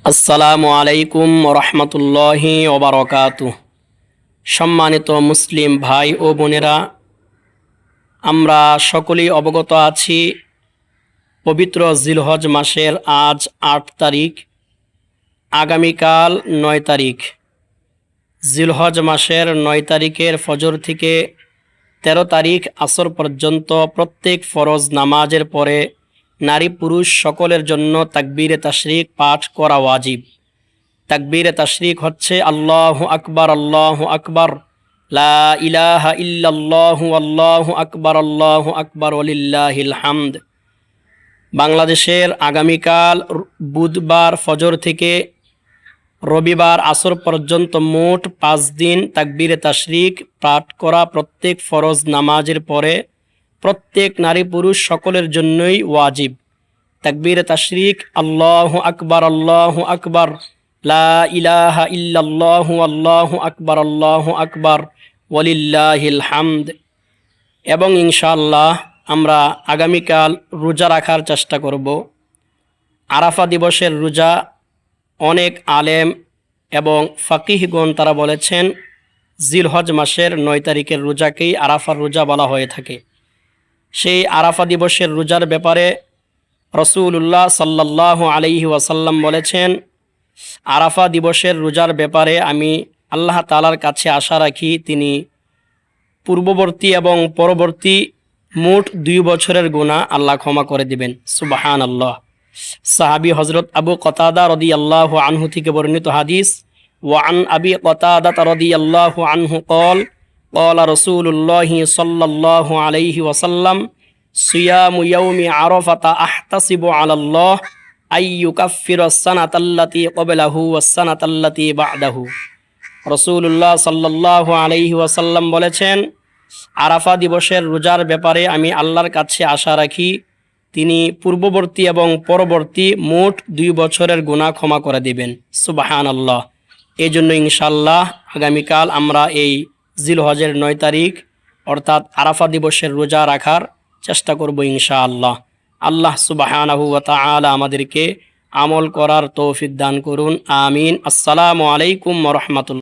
আসসালামু আলাইকুম রহমতুল্লাহি ওবারকাতুহ। সম্মানিত মুসলিম ভাই ও বোনেরা, আমরা সকলেই অবগত আছি পবিত্র জিলহজ মাসের আজ ৮ তারিখ, আগামীকাল ৯ তারিখ। জিলহজ মাসের ৯ তারিখের ফজর থেকে ১৩ তারিখ আসর পর্যন্ত প্রত্যেক ফরজ নামাজের পরে নারী পুরুষ সকলের জন্য তাকবীরে তাশরিক পাঠ করা ওয়াজিব। তাকবীরে তাশরিক হচ্ছে আল্লাহু আকবার, আল্লাহু আকবার, লা ইলাহা ইল্লাল্লাহু, আল্লাহু আকবার ওয়ালিল্লাহিল হামদ। বাংলাদেশের আগামীকাল বুধবার ফজর থেকে রবিবার আসর পর্যন্ত মোট ৫ দিন তাকবীরে তাশরিক পাঠ করা প্রত্যেক ফরজ নামাজের পরে প্রত্যেক নারী পুরুষ সকলের জন্যই ওয়াজিব। তাকবীরে তাশরিক আল্লাহু আকবার, আল্লাহু আকবার, লা ইলাহা ইল্লাল্লাহু, আল্লাহু আকবার ওয়ালিল্লাহিল হামদ। এবং ইনশাআল্লাহ আমরা আগামীকাল রোজা রাখার চেষ্টা করব। আরাফা দিবসের রোজা অনেক আলেম এবং ফাকিহগণ তারা বলেছেন জিলহজ মাসের ৯ তারিখের রোজাকেই আরাফার রোজা বলা হয়ে থাকে। সেই আরাফা দিবসের রোজার ব্যাপারে রাসূলুল্লাহ সাল্লাল্লাহু আলাইহি ওয়াসাল্লাম বলেছেন, আরাফা দিবসের রোজার ব্যাপারে আমি আল্লাহ তাআলার কাছে আশা রাখি তিনি পূর্ববর্তী এবং পরবর্তী মোট ২ বছরের গুনাহ আল্লাহ ক্ষমা করে দিবেন। সুবহানাল্লাহ। সাহাবী হযরত আবু কতাদা রাদিয়াল্লাহু আনহু থেকে বর্ণিত হাদিস, ওয়া আন আবি কতাদা রাদিয়াল্লাহু আনহু قال قال رسول الله صلى الله عليه وسلم صيام يوم عرفة أحتسب على الله أن يكفر السنة التي قبله والسنة التي بعده। রাসূলুল্লাহ সাল্লাল্লাহু আলাইহি ওয়াসাল্লাম বলেছেন, আরাফা দিবসের রোজার ব্যাপারে আমি আল্লাহর কাছে আশা রাখি তিনি পূর্ববর্তী এবং পরবর্তী মোট ২ বছরের গুনাহ ক্ষমা করে দিবেন। সুবহানাল্লাহ। এই জন্য ইনশাআল্লাহ আগামীকাল আমরা এই জিলহজের ৯ তারিখ অর্থাৎ আরাফা দিবসের রোজা রাখার চেষ্টা করব ইনশাআল্লাহ। আল্লাহ সুবহানাহু ওয়া তাআলা আমাদেরকে আমল করার তৌফিক দান করুন। আমিন। আসসালামু আলাইকুম ওয়া রাহমাতুল্লাহ।